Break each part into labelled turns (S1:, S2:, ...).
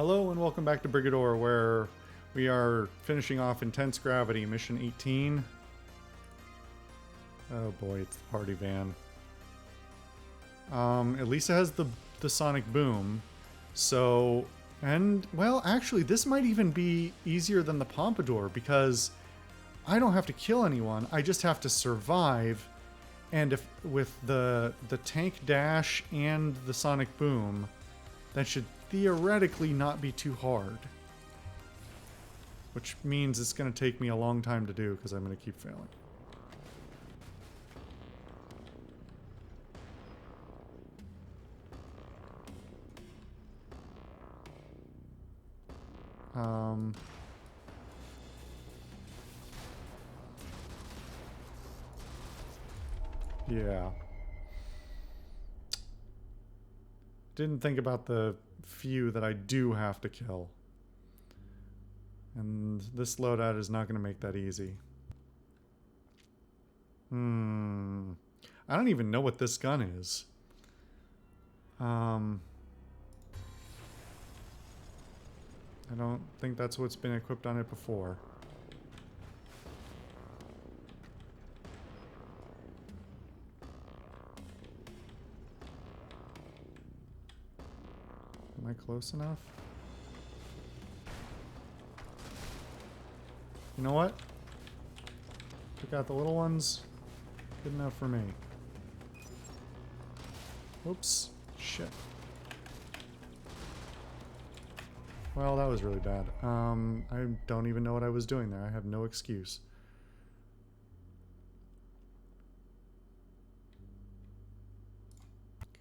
S1: Hello and welcome back to Brigador, where we are finishing off Intense Gravity, Mission 18. Oh boy, it's the party van. At least it has the sonic boom. So, and, well, actually, this might even be easier than the Pompadour, because I don't have to kill anyone, I just have to survive. And if with the tank dash and the sonic boom, that should theoretically not be too hard. Which means it's going to take me a long time to do because I'm going to keep failing. Yeah. Didn't think about the few that I do have to kill. And this loadout is not going to make that easy. I don't even know what this gun is. I don't think that's what's been equipped on it before. Am I close enough? You know what? Took out the little ones. Good enough for me. Oops. Shit. Well, that was really bad. I don't even know what I was doing there. I have no excuse.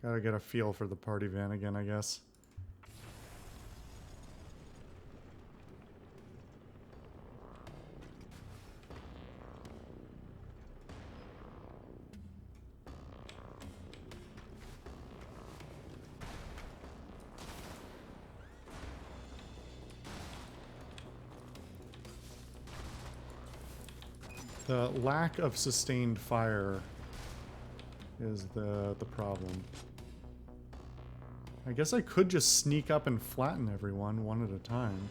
S1: Gotta get a feel for the party van again, I guess. The lack of sustained fire is the problem. I guess I could just sneak up and flatten everyone one at a time.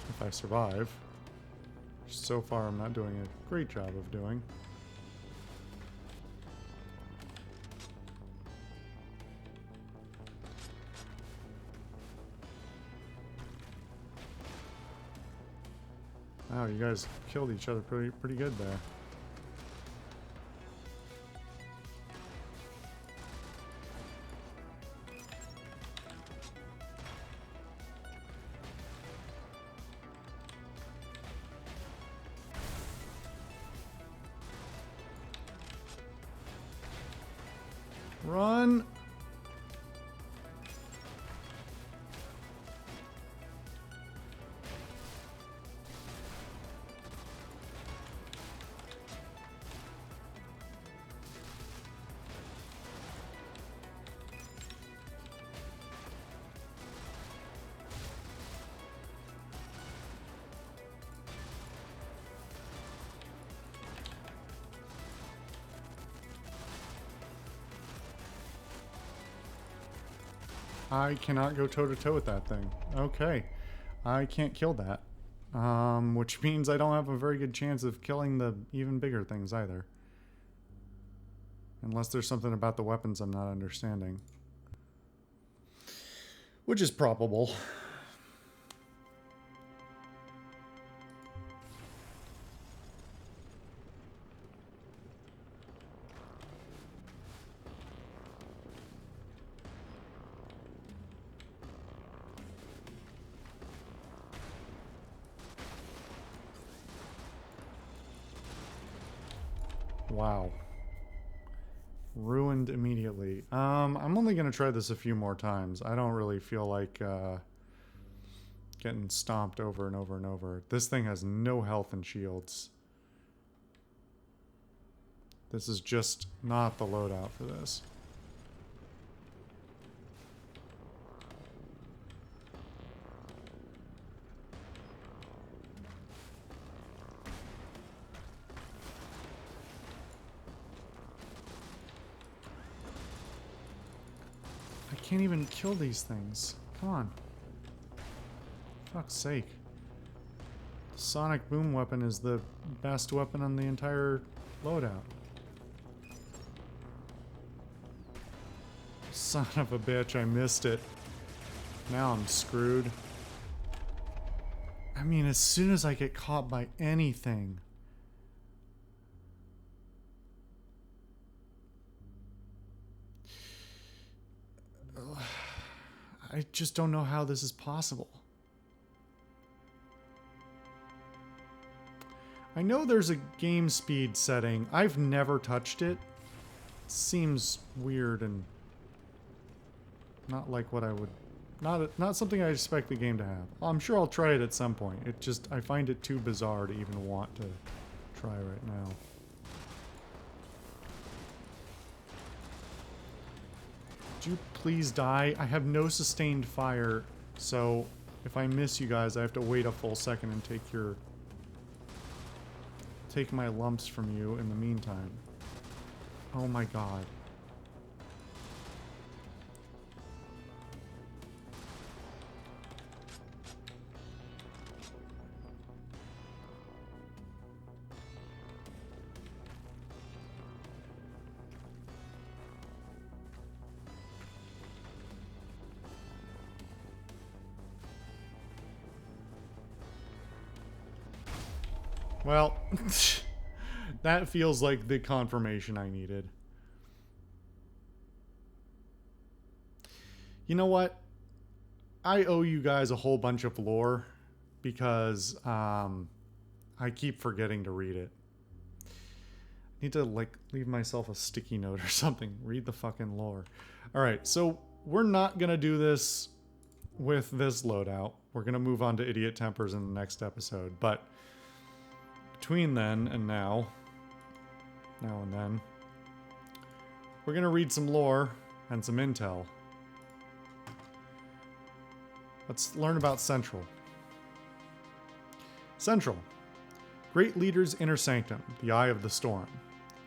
S1: If I survive. Which so far I'm not doing a great job of doing. Wow, you guys killed each other pretty good there. Run! I cannot go toe-to-toe with that thing. Okay. I can't kill that. Which means I don't have a very good chance of killing the even bigger things either. Unless there's something about the weapons I'm not understanding. Which is probable. Wow. Ruined immediately. I'm only going to try this a few more times. I don't really feel like getting stomped over and over and over. This thing has no health and shields. This is just not the loadout for this. can't even kill these things. Come on. Fuck's sake. The sonic boom weapon is the best weapon on the entire loadout. Son of a bitch, I missed it. Now I'm screwed. I mean, as soon as I get caught by anything. I just don't know how this is possible. I know there's a game speed setting. I've never touched it. It seems weird and not like what I would... Not something I expect the game to have. I'm sure I'll try it at some point. It just... I find it too bizarre to even want to try right now. Would you please die? I have no sustained fire, so if I miss you guys, I have to wait a full second and take my lumps from you in the meantime. Oh my god. Well, that feels like the confirmation I needed. You know what? I owe you guys a whole bunch of lore because I keep forgetting to read it. I need to like leave myself a sticky note or something. Read the fucking lore. All right, so we're not going to do this with this loadout. We're going to move on to Idiot Tempers in the next episode, but between then and now and then, we're going to read some lore and some intel. Let's learn about Central. Central. Great Leader's Inner Sanctum, the Eye of the Storm.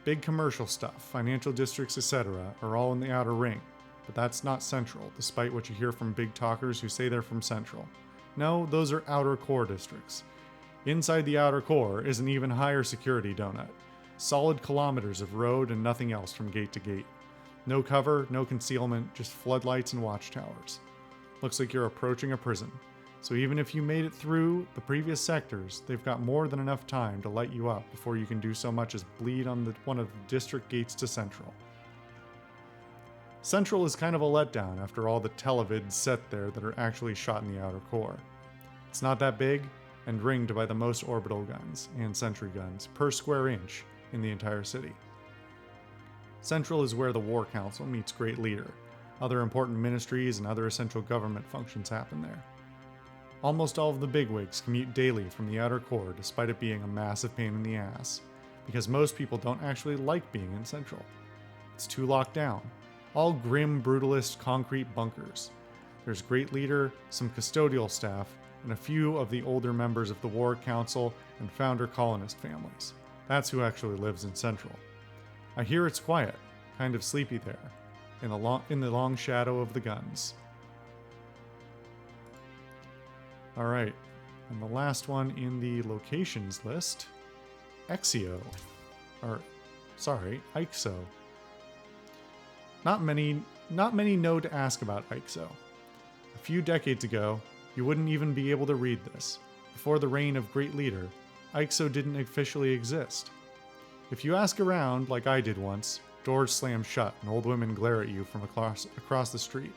S1: Big commercial stuff, financial districts, etc. are all in the Outer Ring, but that's not Central, despite what you hear from big talkers who say they're from Central. No, those are Outer Core districts. Inside the Outer Core is an even higher security donut. Solid kilometers of road and nothing else from gate to gate. No cover, no concealment, just floodlights and watchtowers. Looks like you're approaching a prison. So even if you made it through the previous sectors, they've got more than enough time to light you up before you can do so much as bleed on one of the district gates to Central. Central is kind of a letdown after all the televids set there that are actually shot in the Outer Core. It's not that big, and ringed by the most orbital guns and sentry guns per square inch in the entire city. Central is where the War Council meets Great Leader. Other important ministries and other essential government functions happen there. Almost all of the bigwigs commute daily from the Outer Core despite it being a massive pain in the ass, because most people don't actually like being in Central. It's too locked down. All grim, brutalist concrete bunkers. There's Great Leader, some custodial staff, and a few of the older members of the War Council and founder colonist families. That's who actually lives in Central. I hear it's quiet, kind of sleepy there, in the long shadow of the guns. Alright, and the last one in the locations list, Ixo. Not many know to ask about Ixo. A few decades ago, you wouldn't even be able to read this. Before the reign of Great Leader, Ixo didn't officially exist. If you ask around, like I did once, doors slam shut and old women glare at you from across the street.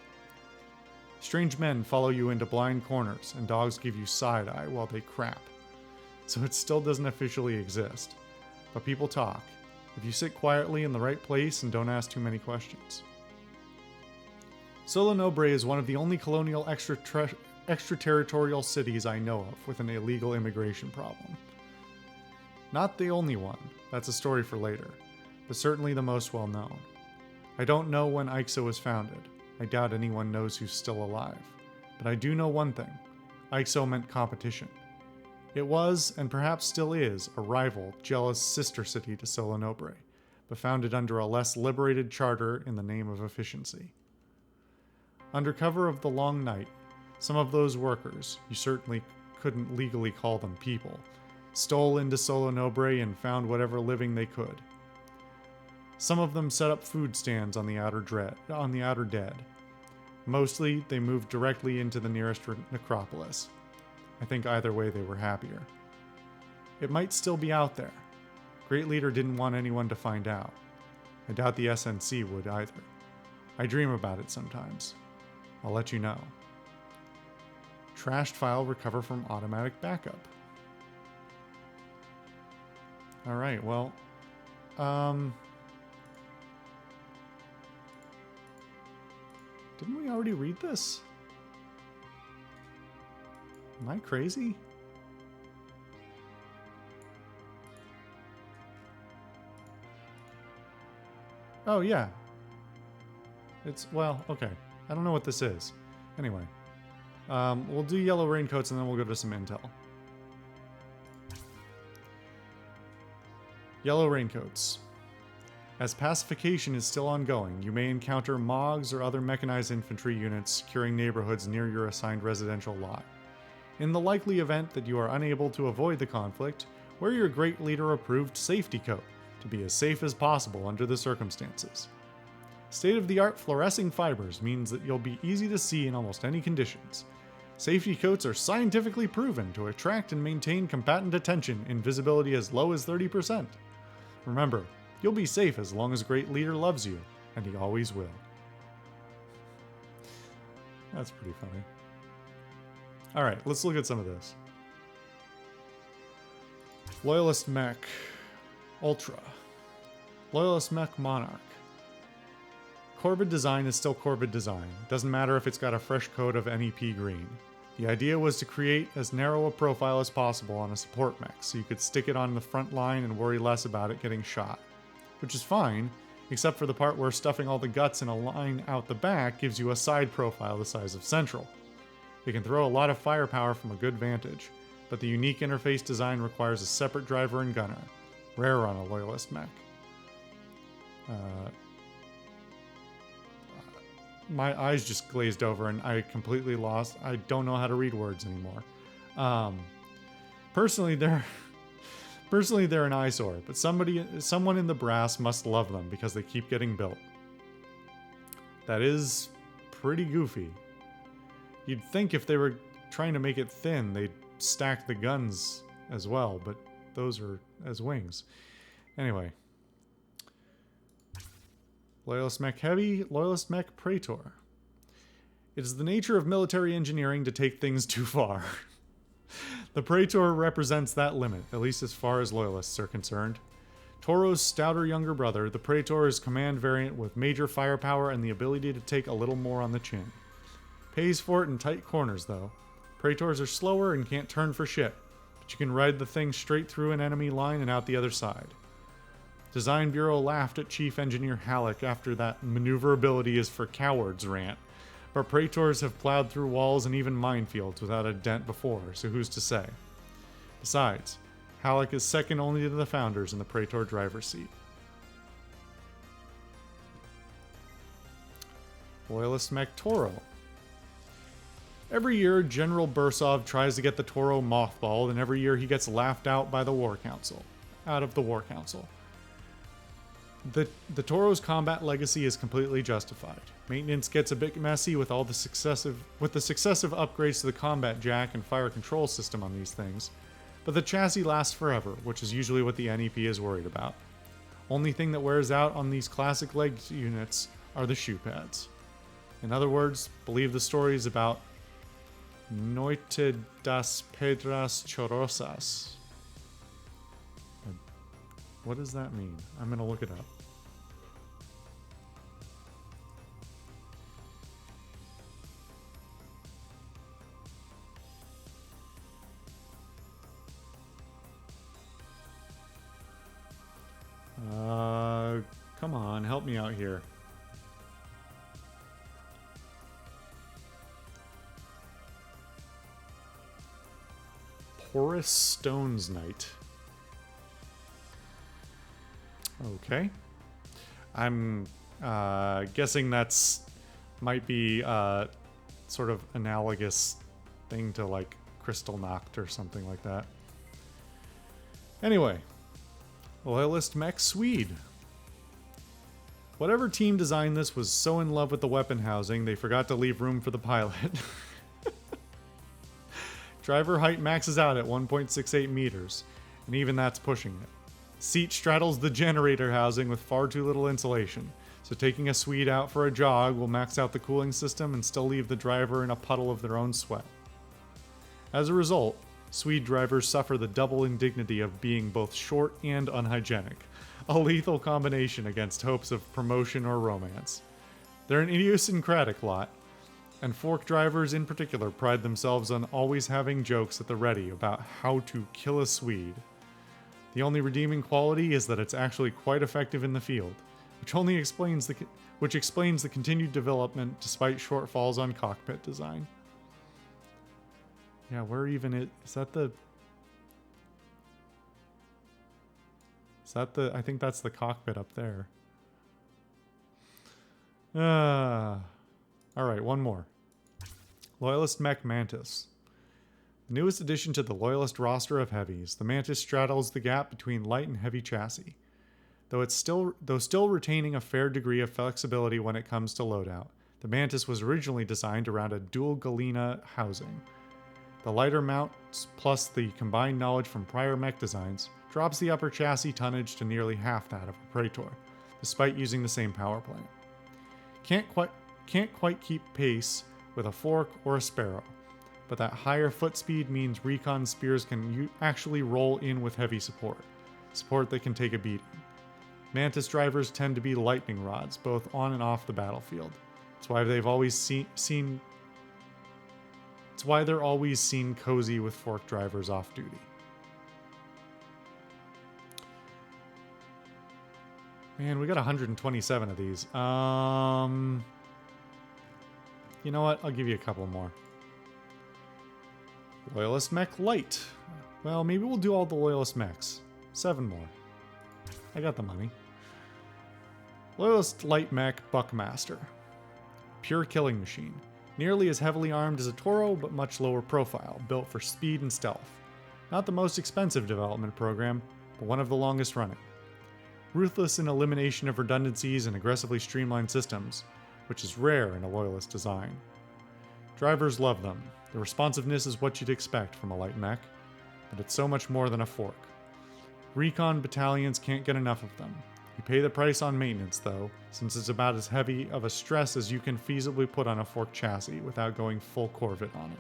S1: Strange men follow you into blind corners, and dogs give you side-eye while they crap. So it still doesn't officially exist. But people talk, if you sit quietly in the right place and don't ask too many questions. Solo Nobre is one of the only colonial extraterritorial cities I know of with an illegal immigration problem. Not the only one, that's a story for later, but certainly the most well known. I don't know when Ixo was founded. I doubt anyone knows who's still alive. But I do know one thing. Ixo meant competition. It was, and perhaps still is, a rival, jealous sister city to Solo Nobre, but founded under a less liberated charter in the name of efficiency. Under cover of the long night, some of those workers, you certainly couldn't legally call them people, stole into Solo Nobre and found whatever living they could. Some of them set up food stands on the outer dead. Mostly, they moved directly into the nearest necropolis. I think either way they were happier. It might still be out there. Great Leader didn't want anyone to find out. I doubt the SNC would either. I dream about it sometimes. I'll let you know. Trashed file recover from automatic backup. Alright, well... Didn't we already read this? Am I crazy? Oh, yeah. It's, well, okay. I don't know what this is. Anyway. We'll do yellow raincoats and then we'll go to some intel. Yellow raincoats. As pacification is still ongoing, you may encounter MOGs or other mechanized infantry units securing neighborhoods near your assigned residential lot. In the likely event that you are unable to avoid the conflict, wear your Great Leader approved safety coat to be as safe as possible under the circumstances. State-of-the-art fluorescing fibers means that you'll be easy to see in almost any conditions. Safety coats are scientifically proven to attract and maintain combatant attention in visibility as low as 30%. Remember, you'll be safe as long as Great Leader loves you, and he always will. That's pretty funny. Alright, let's look at some of this. Loyalist Mech Ultra. Loyalist Mech Monarch. Corvid design is still Corvid design. Doesn't matter if it's got a fresh coat of NEP green. The idea was to create as narrow a profile as possible on a support mech, so you could stick it on the front line and worry less about it getting shot. Which is fine, except for the part where stuffing all the guts in a line out the back gives you a side profile the size of Central. It can throw a lot of firepower from a good vantage, but the unique interface design requires a separate driver and gunner, rare on a Loyalist mech. My eyes just glazed over and I completely lost. I don't know how to read words anymore. Personally, they're an eyesore, but someone in the brass must love them because they keep getting built. That is pretty goofy. You'd think if they were trying to make it thin, they'd stack the guns as well, but those are as wings. Anyway. Loyalist Mech Heavy, Loyalist Mech Praetor. It is the nature of military engineering to take things too far. The Praetor represents that limit, at least as far as Loyalists are concerned. Toro's stouter younger brother, the Praetor is command variant with major firepower and the ability to take a little more on the chin. Pays for it in tight corners, though. Praetors are slower and can't turn for shit, but you can ride the thing straight through an enemy line and out the other side. Design Bureau laughed at Chief Engineer Halleck after that maneuverability is for cowards rant, but Praetors have plowed through walls and even minefields without a dent before, so who's to say? Besides, Halleck is second only to the founders in the Praetor driver's seat. Loyalist Mech Toro. Every year, General Bursov tries to get the Toro mothballed, and every year he gets laughed out by the War Council. Out of the War Council. The Toro's combat legacy is completely justified. Maintenance gets a bit messy with the successive upgrades to the combat jack and fire control system on these things, but the chassis lasts forever, which is usually what the NEP is worried about. Only thing that wears out on these classic leg units are the shoe pads. In other words, believe the stories about Noite das Pedras Chorosas. What does that mean? I'm gonna look it up. Come on, help me out here. Porous Stones Night. Okay. I'm guessing that's Might be sort of analogous thing to like Crystal Noct or something like that. Anyway, Loyalist Mech Swede. Whatever team designed this was so in love with the weapon housing, they forgot to leave room for the pilot. Driver height maxes out at 1.68 meters, and even that's pushing it. Seat straddles the generator housing with far too little insulation, so taking a Swede out for a jog will max out the cooling system and still leave the driver in a puddle of their own sweat. As a result, Swede drivers suffer the double indignity of being both short and unhygienic, a lethal combination against hopes of promotion or romance. They're an idiosyncratic lot, and fork drivers in particular pride themselves on always having jokes at the ready about how to kill a Swede. The only redeeming quality is that it's actually quite effective in the field, which explains the continued development despite shortfalls on cockpit design. Yeah, where even is that the... I think that's the cockpit up there. Alright, one more. Loyalist Mech Mantis. The newest addition to the Loyalist roster of heavies, the Mantis straddles the gap between light and heavy chassis. Though still retaining a fair degree of flexibility when it comes to loadout, the Mantis was originally designed around a dual galena housing. The lighter mounts, plus the combined knowledge from prior mech designs, drops the upper chassis tonnage to nearly half that of a Praetor, despite using the same power plant. Can't quite keep pace with a Fork or a Sparrow, but that higher foot speed means recon spears can actually roll in with heavy support that can take a beating. Mantis drivers tend to be lightning rods, both on and off the battlefield. That's why they've always seen they're always seen cozy with Fork drivers off duty. Man, we got 127 of these. You know what? I'll give you a couple more. Loyalist Mech Light. Well, maybe we'll do all the Loyalist Mechs. 7 more. I got the money. Loyalist Light Mech Buckmaster. Pure killing machine. Nearly as heavily armed as a Toro, but much lower profile, built for speed and stealth. Not the most expensive development program, but one of the longest running. Ruthless in elimination of redundancies and aggressively streamlined systems, which is rare in a Loyalist design. Drivers love them. The responsiveness is what you'd expect from a light mech, but it's so much more than a fork. Recon battalions can't get enough of them. You pay the price on maintenance, though, since it's about as heavy of a stress as you can feasibly put on a fork chassis without going full Corvette on it.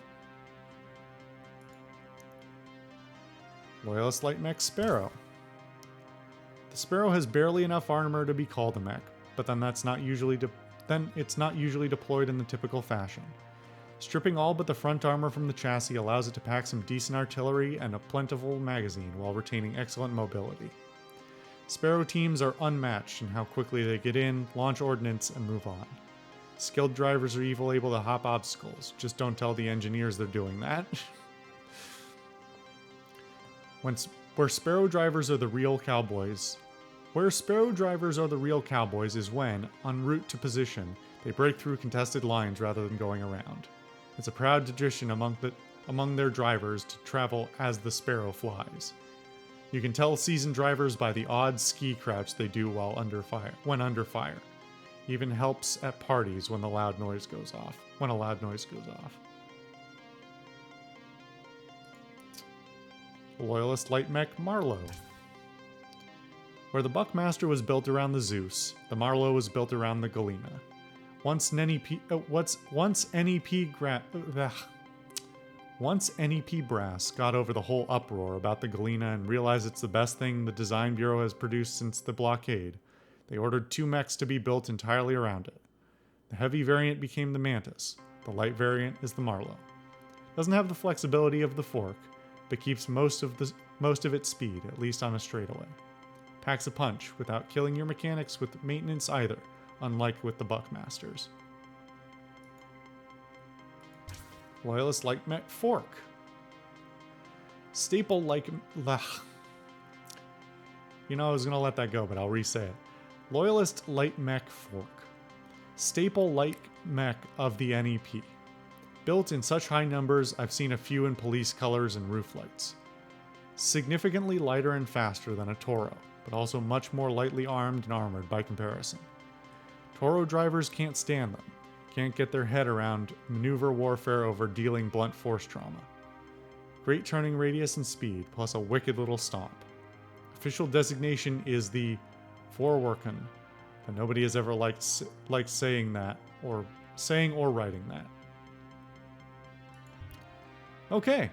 S1: Loyalist Light Mech Sparrow. The Sparrow has barely enough armor to be called a mech, but then it's not usually deployed in the typical fashion. Stripping all but the front armor from the chassis allows it to pack some decent artillery and a plentiful magazine while retaining excellent mobility. Sparrow teams are unmatched in how quickly they get in, launch ordnance, and move on. Skilled drivers are even able to hop obstacles, just don't tell the engineers they're doing that. Where Sparrow drivers are the real cowboys is when, en route to position, they break through contested lines rather than going around. It's a proud tradition among their drivers to travel as the Sparrow flies. You can tell seasoned drivers by the odd ski crouch they do while under fire. Even helps at parties when a loud noise goes off. Loyalist Light Mech Marlowe. Where the Buckmaster was built around the Zeus, the Marlowe was built around the Galena. Once NEP Brass got over the whole uproar about the Galena and realized it's the best thing the Design Bureau has produced since the blockade, they ordered 2 mechs to be built entirely around it. The heavy variant became the Mantis. The light variant is the Marlowe. Doesn't have the flexibility of the Fork, but keeps most of its speed, at least on a straightaway. Packs a punch without killing your mechanics with maintenance either, unlike with the Buckmasters. Loyalist Light Mech Fork. Staple like... You know, I was going to let that go, but I'll re-say it. Loyalist Light Mech Fork. staple light mech of the NEP. Built in such high numbers, I've seen a few in police colors and roof lights. Significantly lighter and faster than a Toro, but also much more lightly armed and armored by comparison. Toro drivers can't stand them, can't get their head around maneuver warfare over dealing blunt force trauma. Great turning radius and speed, plus a wicked little stomp. Official designation is the Vorwerken, but nobody has ever liked saying that, or saying or writing that. Okay.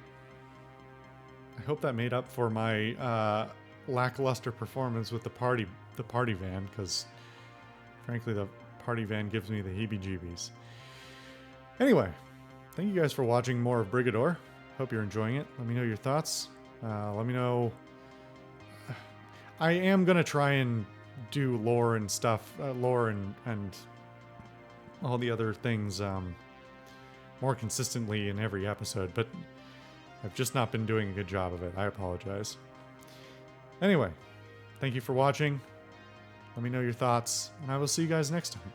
S1: I hope that made up for my lackluster performance with the party van, because frankly the party van gives me the heebie-jeebies. Anyway, thank you guys for watching more of Brigador. Hope you're enjoying it. Let me know your thoughts. Let me know. I am going to try and do lore and stuff, lore and all the other things more consistently in every episode, but I've just not been doing a good job of it. I apologize. Anyway, thank you for watching. Let me know your thoughts, and I will see you guys next time.